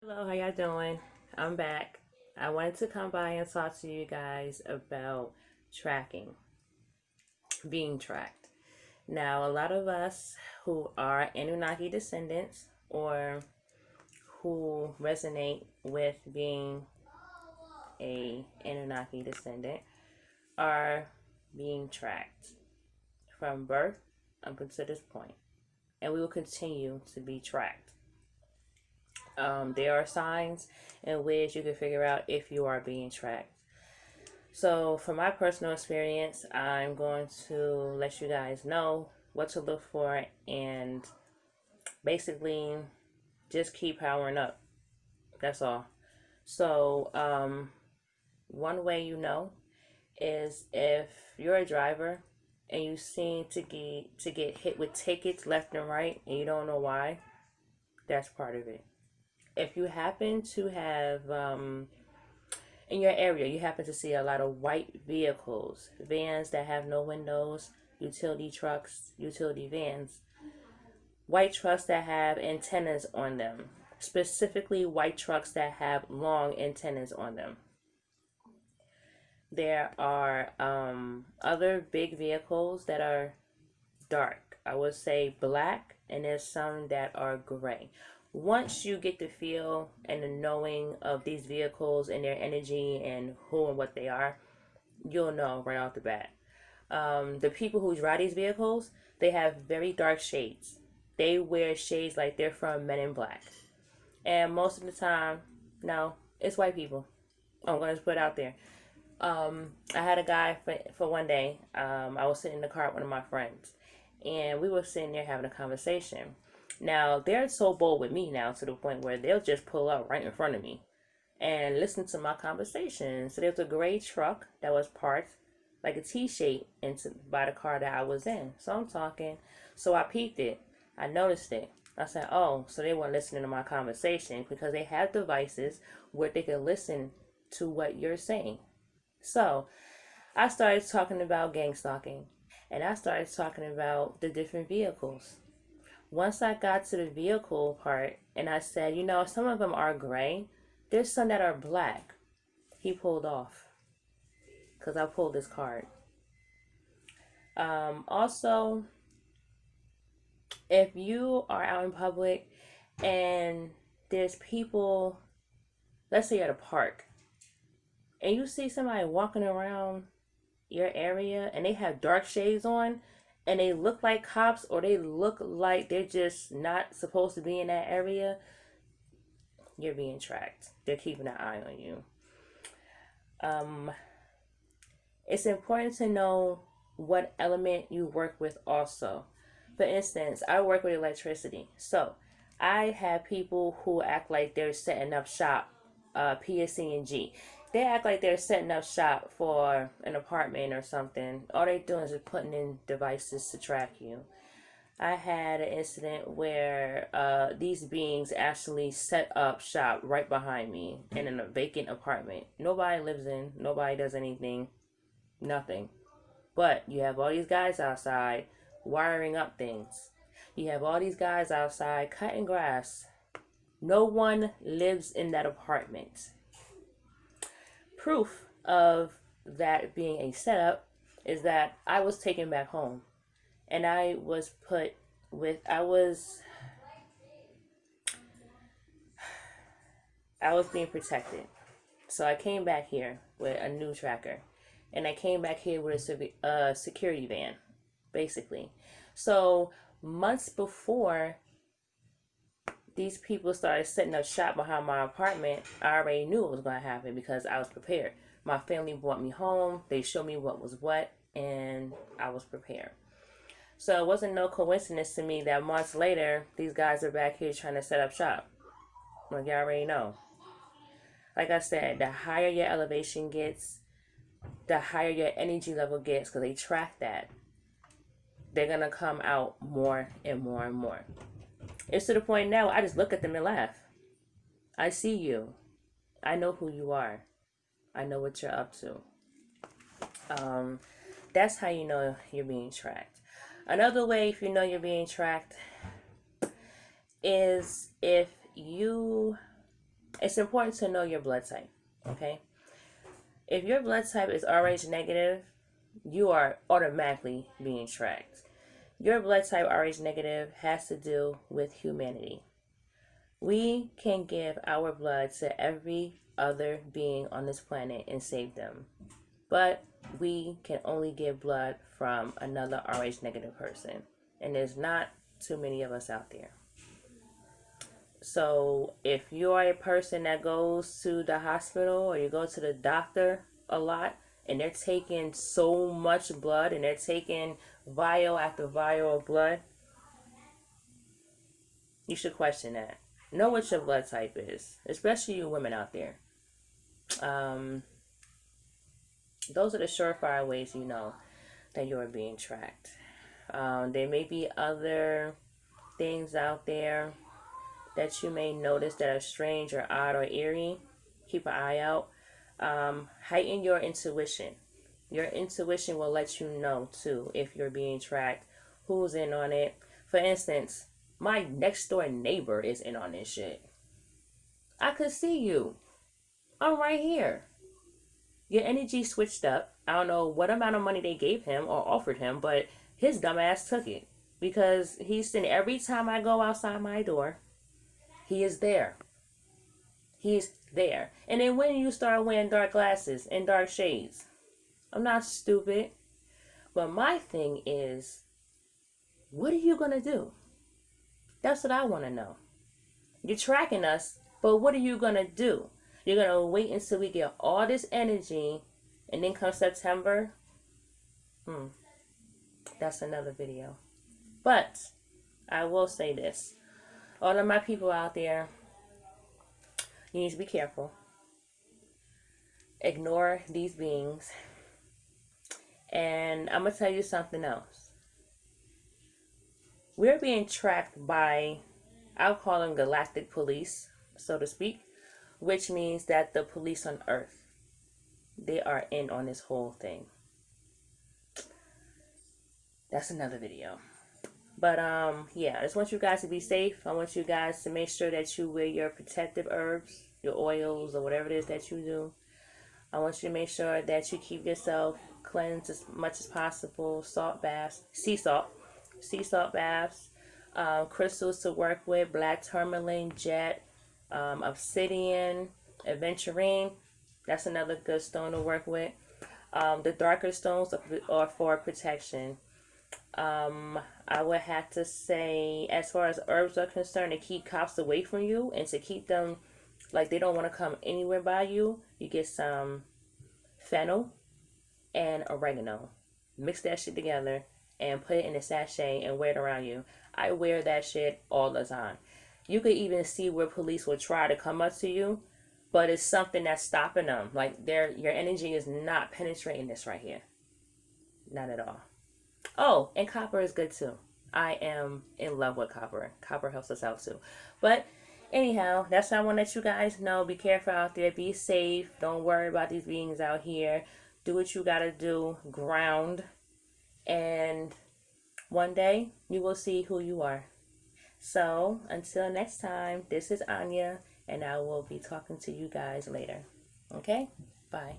Hello, how y'all doing? I'm back. I wanted to come by and talk to you guys about tracking, being tracked. Now, a lot of us who are Anunnaki descendants or who resonate with being a Anunnaki descendant are being tracked from birth up until this point, and we will continue to be tracked. There are signs in which you can figure out if you are being tracked. So, from my personal experience, I'm going to let you guys know what to look for and basically just keep powering up. That's all. So, one way you know is if you're a driver and you seem to get hit with tickets left and right and you don't know why, that's part of it. If you happen to have in your area, you happen to see a lot of white vehicles, vans that have no windows, utility trucks, utility vans, white trucks that have antennas on them, specifically white trucks that have long antennas on them. There are other big vehicles that are dark. I would say black, and there's some that are gray. Once you get the feel and the knowing of these vehicles and their energy and who and what they are, you'll know right off the bat. The people who drive these vehicles, they have very dark shades. They wear shades like they're from Men in Black. And most of the time, no, it's white people. I'm going to put it out there. I had a guy for one day. I was sitting in the car with one of my friends, and we were sitting there having a conversation. Now, they're so bold with me now to the point where they'll just pull up right in front of me and listen to my conversation. So there's a gray truck that was parked like a T shape into by the car that I was in. So I'm talking. So I peeped it. I noticed it. I said, oh, so they weren't listening to my conversation because they have devices where they can listen to what you're saying. So I started talking about gang stalking and I started talking about the different vehicles. Once I got to the vehicle part and I said, some of them are gray, there's some that are black. He pulled off because I pulled his card. Also, if you are out in public and there's people, let's say you're at a park, and you see somebody walking around your area and they have dark shades on and they look like cops or they look like they're just not supposed to be in that area, you're being tracked. They're keeping an eye on you. Um, it's important to know what element you work with also. For instance, I work with electricity. So I have people who act like they're setting up shop, PSC&G. They act like they're setting up shop for an apartment or something. All they're doing is just putting in devices to track you. I had an incident where these beings actually set up shop right behind me in a vacant apartment. Nobody lives in, nobody does anything, nothing. But you have all these guys outside wiring up things. You have all these guys outside cutting grass. No one lives in that apartment. Proof of that being a setup is that I was taken back home and I was put with I was being protected. So I came back here with a new tracker and I came back here with a security van basically. So months before these people started setting up shop behind my apartment, I already knew it was going to happen because I was prepared. My family brought me home. They showed me what was what, and I was prepared. So it wasn't no coincidence to me that months later, these guys are back here trying to set up shop. Like, you already know. Like I said, the higher your elevation gets, the higher your energy level gets because they track that. They're going to come out more and more and more. It's to the point now I just look at them and laugh. I see you. I know who you are. I know what you're up to. That's how you know you're being tracked. Another way, if you know you're being tracked, is if you it's important to know your blood type. Okay, if your blood type is Rh negative, you are automatically being tracked. Your blood type Rh negative has to do with humanity. We can give our blood to every other being on this planet and save them, but we can only give blood from another Rh negative person, and there's not too many of us out there. So if you're a person that goes to the hospital or you go to the doctor a lot and they're taking so much blood and they're taking vial after vial of blood, you should question that. Know what your blood type is, especially you women out there. Those are the surefire ways you know that you are being tracked. There may be other things out there that you may notice that are strange or odd or eerie. Keep an eye out. Heighten your intuition. Your intuition will let you know too if you're being tracked, who's in on it. For instance, my next door neighbor is in on this shit. I could see you. I'm right here. Your energy switched up. I don't know what amount of money they gave him or offered him, but his dumb ass took it. Because he's saying every time I go outside my door, he is there. He's there. And then when you start wearing dark glasses and dark shades, I'm not stupid. But my thing is, what are you going to do? That's what I want to know. You're tracking us, but what are you going to do? You're going to wait until we get all this energy, and then come September? That's another video. But I will say this. All of my people out there, you need to be careful. Ignore these beings. And I'm going to tell you something else. We're being tracked by, I'll call them galactic police, so to speak, which means that the police on Earth, they are in on this whole thing. That's another video. But yeah, I just want you guys to be safe. I want you guys to make sure that you wear your protective herbs, your oils, or whatever it is that you do. I want you to make sure that you keep yourself cleansed as much as possible. Salt baths, sea salt baths, crystals to work with, black tourmaline, jet, obsidian, aventurine. That's another good stone to work with. The darker stones are for protection. I would have to say, as far as herbs are concerned, to keep cops away from you and to keep them like they don't want to come anywhere by you, you get some fennel and oregano. Mix that shit together and put it in a sachet and wear it around you. I wear that shit all the time. You could even see where police will try to come up to you, but it's something that's stopping them. Like your energy is not penetrating this right here. Not at all. Oh, and copper is good too. I am in love with copper. Copper helps us out too. But anyhow, that's what I want to let you guys know. Be careful out there. Be safe. Don't worry about these beings out here. Do what you gotta do. Ground. And one day, you will see who you are. So, until next time, this is Anya, and I will be talking to you guys later. Okay? Bye.